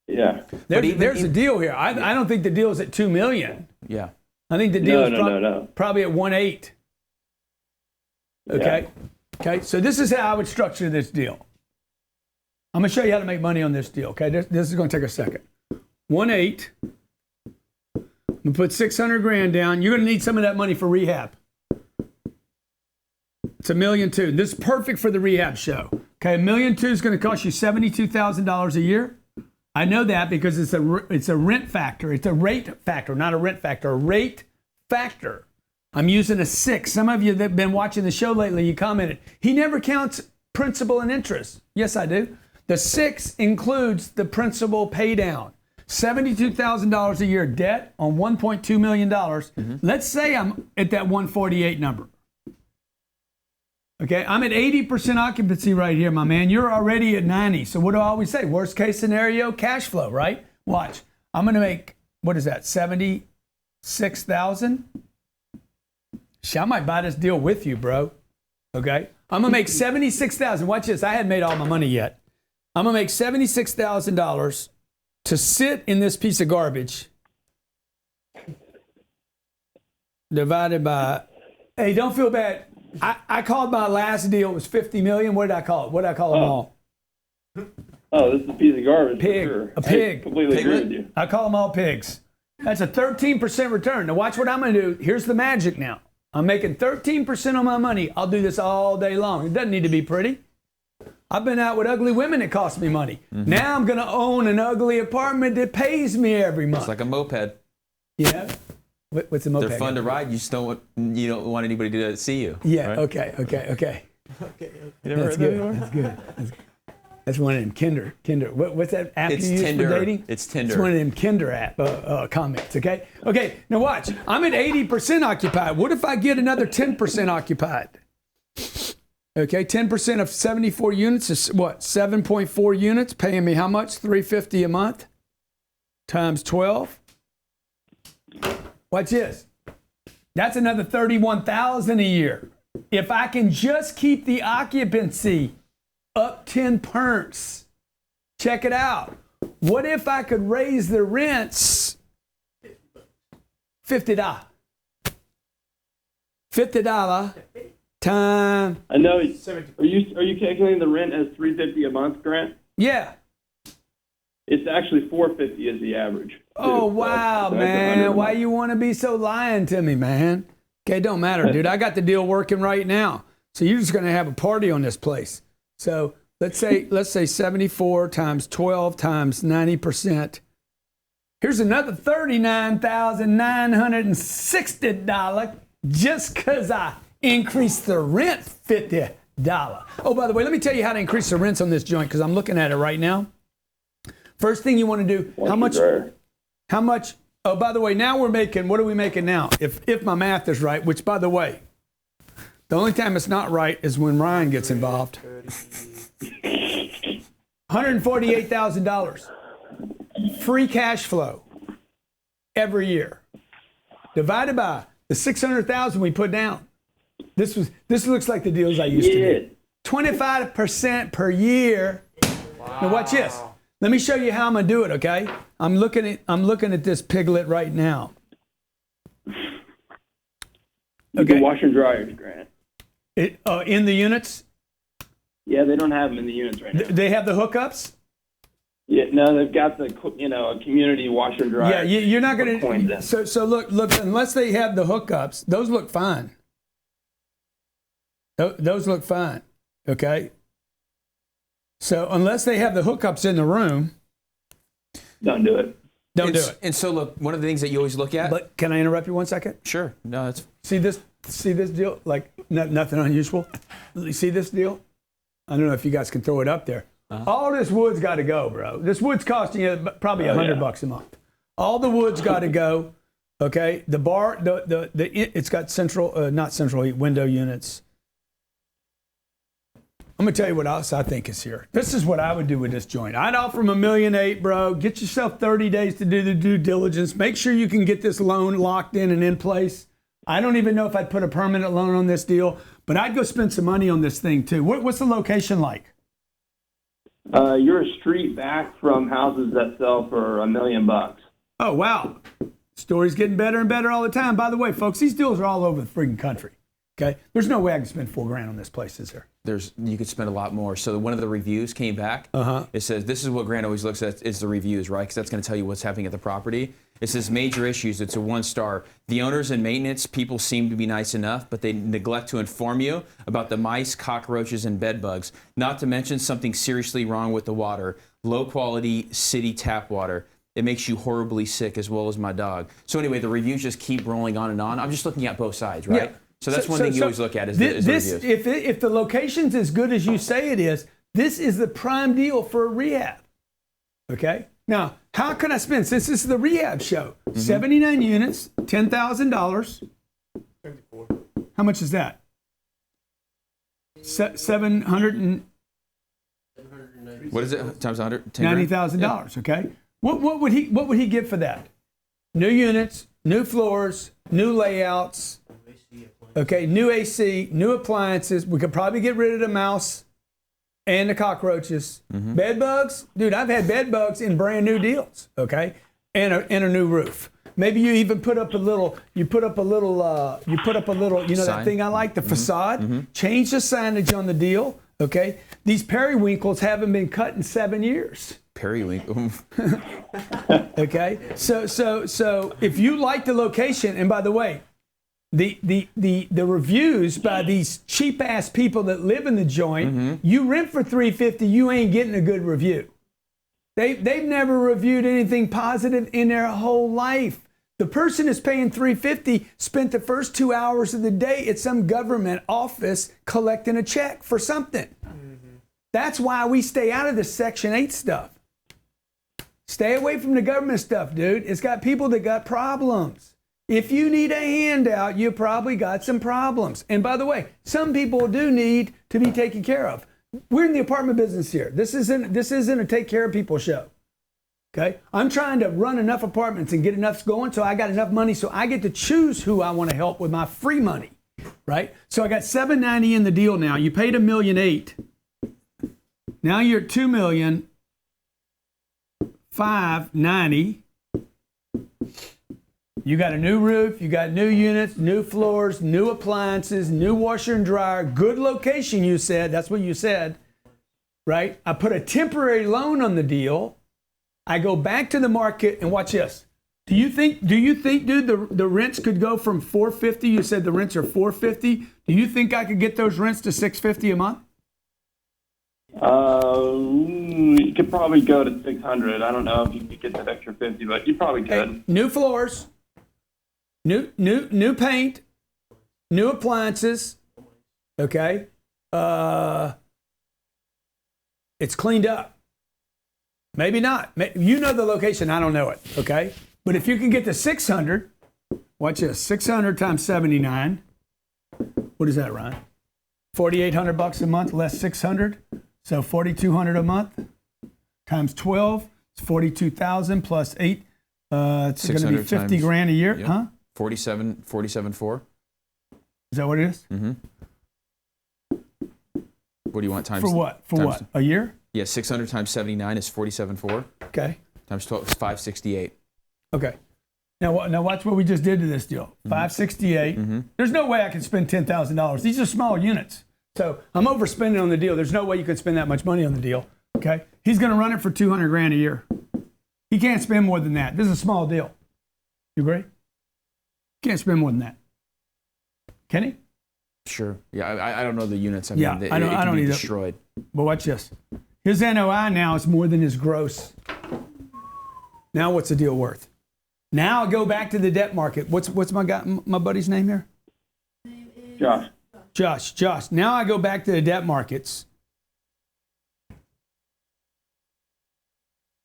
Yeah. There's a deal here. I don't think the deal is at $2 million. Yeah. I think the deal is no. probably at 1.8. Okay. Yeah. Okay. So this is how I would structure this deal. I'm going to show you how to make money on this deal. Okay. This is going to take a second. 1.8. I'm going to put $600,000 down. You're going to need some of that money for rehab. It's $1.2 million. This is perfect for the rehab show. Okay. $1.2 million is going to cost you $72,000 a year. I know that because it's a rent factor. It's a rate factor, not a rent factor. A rate factor. I'm using a 6. Some of you that have been watching the show lately, you commented, he never counts principal and interest. Yes, I do. The 6 includes the principal pay down. $72,000 a year debt on $1.2 million. Mm-hmm. Let's say I'm at that 148 number. Okay, I'm at 80% occupancy right here, my man. You're already at 90. So what do I always say? Worst case scenario, cash flow, right? Watch. I'm going to make, what is that, 76,000? I might buy this deal with you, bro. Okay? I'm going to make 76,000. Watch this. I hadn't made all my money yet. I'm going to make $76,000 to sit in this piece of garbage divided by, hey, don't feel bad. I called my last deal, it was $50 million. What did I call it? What did I call them all? Oh, this is a piece of garbage. Pig. For sure. A pig. I completely agree with you. I call them all pigs. That's a 13% return. Now watch what I'm going to do. Here's the magic now. I'm making 13% on my money. I'll do this all day long. It doesn't need to be pretty. I've been out with ugly women that cost me money. Mm-hmm. Now I'm going to own an ugly apartment that pays me every month. It's like a moped. Yeah. What's a moped? They're fun to ride. You don't want anybody to see you. Yeah. Right? Okay. You never That's heard good. that before? That's good. That's one of them Kinder. What's that app It's you use Tinder. for dating? It's Tinder. It's one of them Kinder app comments. Okay. Now watch. I'm at 80% occupied. What if I get another 10% occupied? Okay. 10% of 74 units is what? 7.4 units, paying me how much? $350 a month times 12. Watch this. That's another $31,000 a year. If I can just keep the occupancy up 10 perks. Check it out. What if I could raise the rents $50? $50 time. I know. Are you calculating the rent as $350 a month, Grant? Yeah. It's actually $450 is the average. Oh, wow, man. Why you want to be so lying to me, man? Okay, don't matter, dude. I got the deal working right now. So you're just going to have a party on this place. So let's say 74 times 12 times 90%. Here's another $39,960 just because I increased the rent $50. Oh, by the way, let me tell you how to increase the rents on this joint because I'm looking at it right now. First thing you want to do, how much, oh, by the way, now we're making, what are we making now? If my math is right, which by the way, the only time it's not right is when Ryan gets involved. $148,000 free cash flow every year, divided by the $600,000 we put down. This looks like the deals I used to do. 25% per year. Wow. Now watch this. Let me show you how I'm gonna do it. Okay, I'm looking at this piglet right now. Okay. Wash and dryers, Grant. In the units? Yeah, they don't have them in the units right now. They have the hookups? Yeah, no, they've got the a community washer and dryer. Yeah, you're not gonna. So look. Unless they have the hookups, those look fine. Those look fine. Okay. So unless they have the hookups in the room, don't do it. Don't do it. And so look, one of the things that you always look at. But can I interrupt you 1 second? Sure. No, that's. See this deal? Like nothing unusual. You see this deal? I don't know if you guys can throw it up there. All this wood's got to go, bro. This wood's costing you probably $100 a month. All the wood's got to go. Okay. The bar, it's got not central heat, window units. I'm gonna tell you what else I think is here. This is what I would do with this joint. I'd offer them $1.8 million, bro. Get yourself 30 days to do the due diligence. Make sure you can get this loan locked in and in place. I don't even know if I'd put a permanent loan on this deal, but I'd go spend some money on this thing too. What's the location like? You're a street back from houses that sell for $1 million. Oh, wow. Story's getting better and better all the time. By the way, folks, these deals are all over the freaking country. Okay? There's no way I can spend $4,000 on this place, is there? You could spend a lot more. So one of the reviews came back. It says, this is what Grant always looks at, is the reviews, right? Because that's going to tell you what's happening at the property. It says major issues. It's a 1-star. The owners and maintenance people seem to be nice enough, but they neglect to inform you about the mice, cockroaches, and bed bugs. Not to mention something seriously wrong with the water. Low quality city tap water. It makes you horribly sick, as well as my dog. So anyway, the reviews just keep rolling on and on. I'm just looking at both sides, right? Yeah. So that's one thing you always look at is the reviews. If the location's as good as you say it is, this is the prime deal for a rehab. Okay? Now, how can I spend, since this is the rehab show, 79 units, $10,000. 74. How much is that? 700 and... What is it? Times 100? $90,000, okay? What would he get for that? New units, new floors, new layouts, okay, new AC, new appliances. We could probably get rid of the mouse and the cockroaches. Bed bugs, dude, I've had bed bugs in brand new deals, okay? And a new roof. Maybe you even put up a little, that thing I like, the facade. Change the signage on the deal, okay? These periwinkles haven't been cut in 7 years. Periwinkle. Okay, so if you like the location, and by the way, the reviews by these cheap ass people that live in the joint, you rent for $350, you ain't getting a good review. They've never reviewed anything positive in their whole life. The person is paying $350 spent the first 2 hours of the day at some government office collecting a check for something. That's why we stay out of the Section 8 stuff. Stay away from the government stuff, dude. It's got people that got problems. If you need a handout, you probably got some problems. And by the way, some people do need to be taken care of. We're in the apartment business here. This isn't a take care of people show. Okay? I'm trying to run enough apartments and get enough going so I got enough money so I get to choose who I want to help with my free money. Right? So I got $790 in the deal now. You paid $1.8 million. Now you're at $2,590,000. You got a new roof, you got new units, new floors, new appliances, new washer and dryer, good location, you said. That's what you said, right? I put a temporary loan on the deal. I go back to the market and watch this. Do you think, dude, the rents could go from $450? You said the rents are $450. Do you think I could get those rents to $650 a month? You could probably go to 600. I don't know if you could get that extra 50, but you probably could. Hey, new floors, new paint, new appliances. Okay, it's cleaned up. Maybe not. You know the location. I don't know it. Okay, but if you can get to 600, watch this. 600 times 79. What is that, Ryan? $4,800 a month less 600. So $4,200 a month times 12, it's $42,000 plus 8. It's going to be 50 grand a year, yep. Huh? 47.4. Is that what it is? Mm-hmm. What do you want times? For what? For what? A year? Yeah, 600 times 79 is 47.4. Okay. Times 12 is 568. Okay. Now watch what we just did to this deal. 568. Mm-hmm. There's no way I can spend $10,000. These are small units. So I'm overspending on the deal. There's no way you could spend that much money on the deal. Okay. He's going to run it for 200 grand a year. He can't spend more than that. This is a small deal. You agree? Can't spend more than that. Can he? Sure. Yeah, I don't know the units. I Yeah, mean, I don't be either. destroyed. But watch this. His NOI now is more than his gross. Now what's the deal worth? Now I go back to the debt market. What's my buddy's name here? Josh. Now I go back to the debt markets.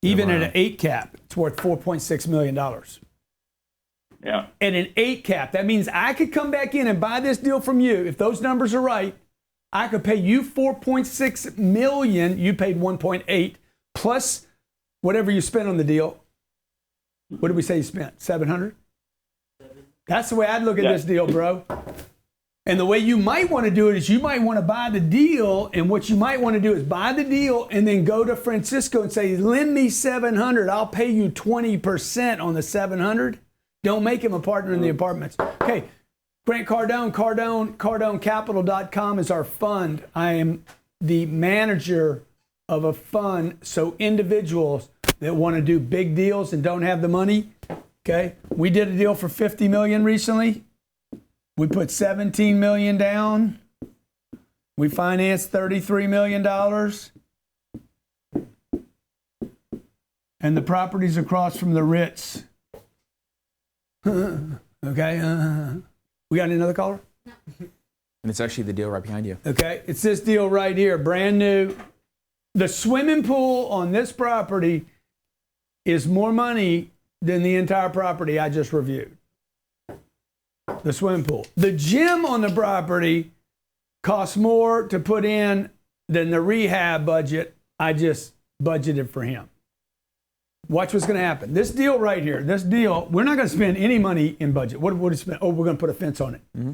Even at an 8 cap, it's worth $4.6 million. Yeah. At an 8 cap, that means I could come back in and buy this deal from you. If those numbers are right, I could pay you $4.6 million. You paid 1.8 plus whatever you spent on the deal. What did we say you spent? 700? That's the way I'd look at this deal, bro. And the way you might want to do it is you might want to buy the deal, and what you might want to do is buy the deal and then go to Francisco and say, lend me 700, I'll pay you 20% on the 700. Don't make him a partner in the apartments. Okay, Grant Cardone, CardoneCapital.com is our fund. I am the manager of a fund, so individuals that want to do big deals and don't have the money, okay? We did a deal for $50 million recently. We put $17 million down. We financed $33 million. And the property's across from the Ritz. Okay. We got another caller? And it's actually the deal right behind you. Okay. It's this deal right here, brand new. The swimming pool on this property is more money than the entire property I just reviewed. The swimming pool. The gym on the property costs more to put in than the rehab budget I just budgeted for him. Watch what's going to happen. This deal right here, we're not going to spend any money in budget. What would we spend? Oh, we're going to put a fence on it. Mm-hmm.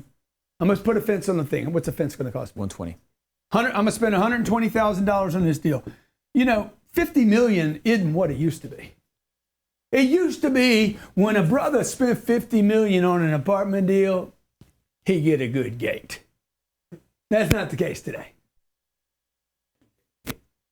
I'm going to put a fence on the thing. What's the fence going to cost? $120. I'm going to spend $120,000 on this deal. You know, $50 million isn't what it used to be. It used to be when a brother spent $50 million on an apartment deal, he get a good gate. That's not the case today.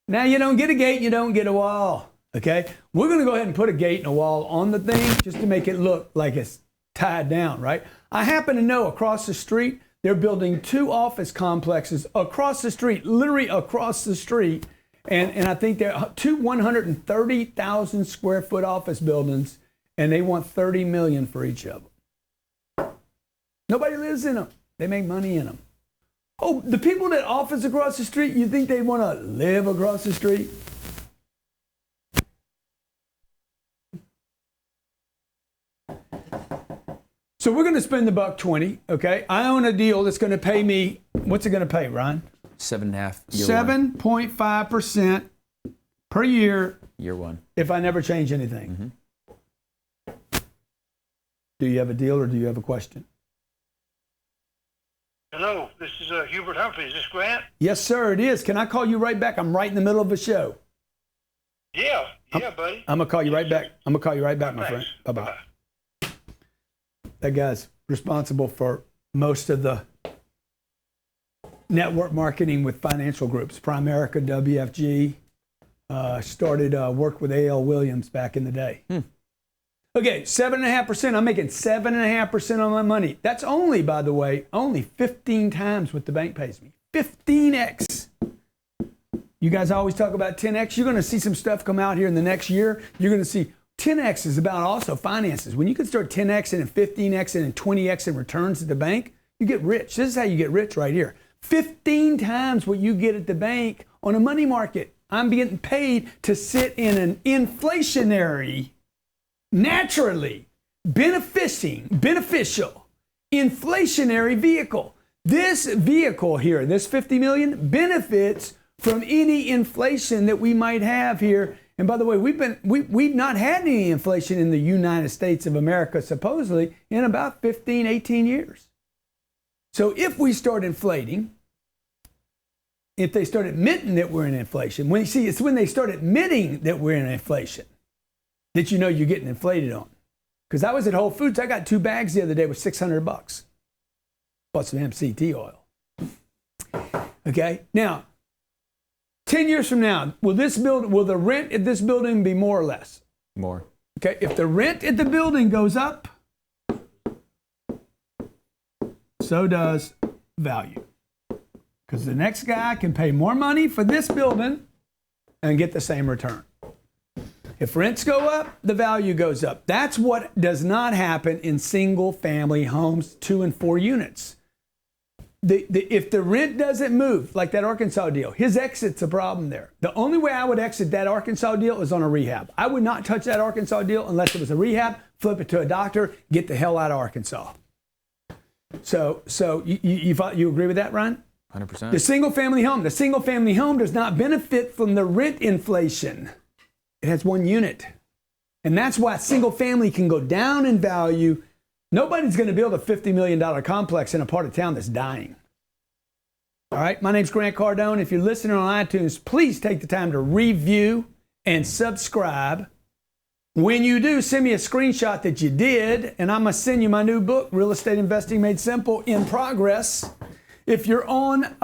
Now you don't get a gate, you don't get a wall. Okay? We're going to go ahead and put a gate and a wall on the thing just to make it look like it's tied down, right? I happen to know across the street, they're building 2 office complexes across the street, literally across the street. And I think they're 2 130,000 square foot office buildings, and they want $30 million for each of them. Nobody lives in them. They make money in them. Oh, the people that office across the street, you think they want to live across the street? So we're going to spend the $120, okay? I own a deal that's going to pay me, what's it going to pay, Ryan? 7.5. 7.5% per year. Year one. If I never change anything. Do you have a deal or do you have a question? Hello, this is Hubert Humphrey. Is this Grant? Yes, sir, it is. Can I call you right back? I'm right in the middle of a show. Yeah, buddy. I'm going to call you right back. I'm going to call you right back, my friend. Thanks. Bye-bye. That guy's responsible for most of the network marketing with financial groups. Primerica, WFG, started work with A.L. Williams back in the day. Okay, 7.5%. I'm making 7.5% on my money. That's only, by the way, only 15 times what the bank pays me. 15x. You guys always talk about 10x. You're going to see some stuff come out here in the next year. You're going to see 10x is about also finances. When you can start 10xing and 15xing and 20xing returns at the bank, you get rich. This is how you get rich right here. 15 times what you get at the bank on a money market. I'm getting paid to sit in an inflationary, naturally beneficial inflationary vehicle. This vehicle here, this 50 million, benefits from any inflation that we might have here. And by the way, we've not had any inflation in the United States of America, supposedly, in about 15, 18 years. So if we start inflating, if they start admitting that we're in inflation, it's when they start admitting that we're in inflation that you know you're getting inflated on. Because I was at Whole Foods, I got 2 bags the other day with $600. Bought some MCT oil. Okay, now, 10 years from now, will the rent at this building be more or less? More. Okay, if the rent at the building goes up, so does value. Because the next guy can pay more money for this building and get the same return. If rents go up, the value goes up. That's what does not happen in single family homes, 2 and 4 units. If the rent doesn't move, like that Arkansas deal, his exit's a problem there. The only way I would exit that Arkansas deal is on a rehab. I would not touch that Arkansas deal unless it was a rehab, flip it to a doctor, get the hell out of Arkansas. So you agree with that, Ryan? 100%. The single family home does not benefit from the rent inflation. It has 1 unit. And that's why single family can go down in value. Nobody's going to build a $50 million complex in a part of town that's dying. All right, my name's Grant Cardone. If you're listening on iTunes, please take the time to review and subscribe. When you do, send me a screenshot that you did, and I'm going to send you my new book, Real Estate Investing Made Simple, in progress. If you're on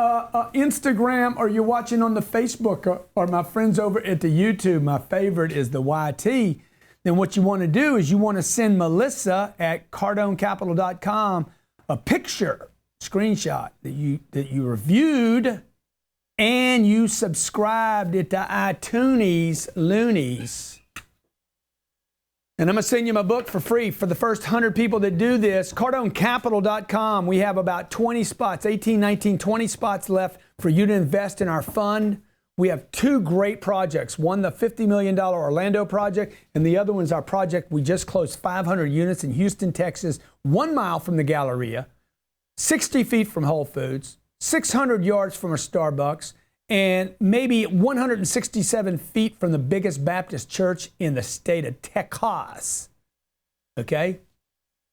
Instagram or you're watching on the Facebook or my friends over at the YouTube, my favorite is the YT, then what you want to do is you want to send Melissa at cardonecapital.com a picture, screenshot that you reviewed and you subscribed it to iTunes Loonies. And I'm going to send you my book for free for the first 100 people that do this. CardoneCapital.com. We have about 20 spots, 18, 19, 20 spots left for you to invest in our fund. We have 2 great projects. One, the $50 million Orlando project, and the other one's our project. We just closed 500 units in Houston, Texas, 1 mile from the Galleria, 60 feet from Whole Foods, 600 yards from a Starbucks, and maybe 167 feet from the biggest Baptist church in the state of Texas. Okay?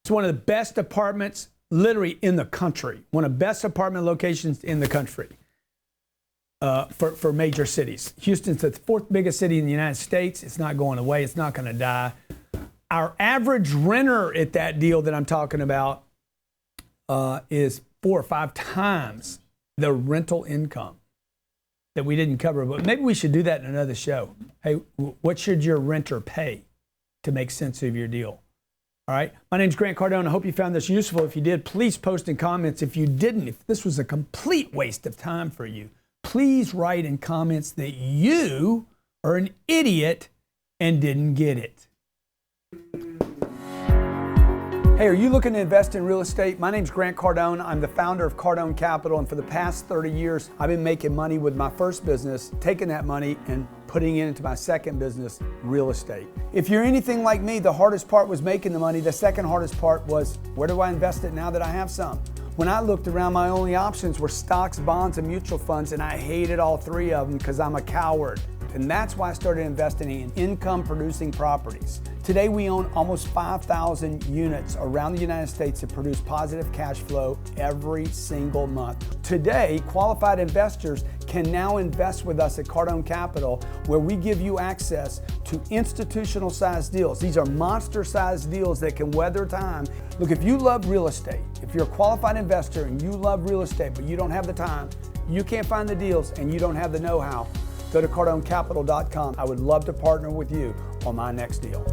It's one of the best apartments literally in the country. One of the best apartment locations in the country for major cities. Houston's the 4th biggest city in the United States. It's not going away. It's not going to die. Our average renter at that deal that I'm talking about is 4 or 5 times the rental income that we didn't cover, but maybe we should do that in another show. Hey, what should your renter pay to make sense of your deal? All right. My name's Grant Cardone. I hope you found this useful. If you did, please post in comments. If you didn't, if this was a complete waste of time for you, please write in comments that you are an idiot and didn't get it. Hey, are you looking to invest in real estate? My name's Grant Cardone. I'm the founder of Cardone Capital, and for the past 30 years, I've been making money with my first business, taking that money and putting it into my second business, real estate. If you're anything like me, the hardest part was making the money. The second hardest part was, where do I invest it now that I have some? When I looked around, my only options were stocks, bonds, and mutual funds, and I hated all three of them because I'm a coward. And that's why I started investing in income-producing properties. Today, we own almost 5,000 units around the United States that produce positive cash flow every single month. Today, qualified investors can now invest with us at Cardone Capital, where we give you access to institutional-sized deals. These are monster-sized deals that can weather time. Look, if you love real estate, if you're a qualified investor and you love real estate, but you don't have the time, you can't find the deals, and you don't have the know-how, go to cardonecapital.com. I would love to partner with you on my next deal.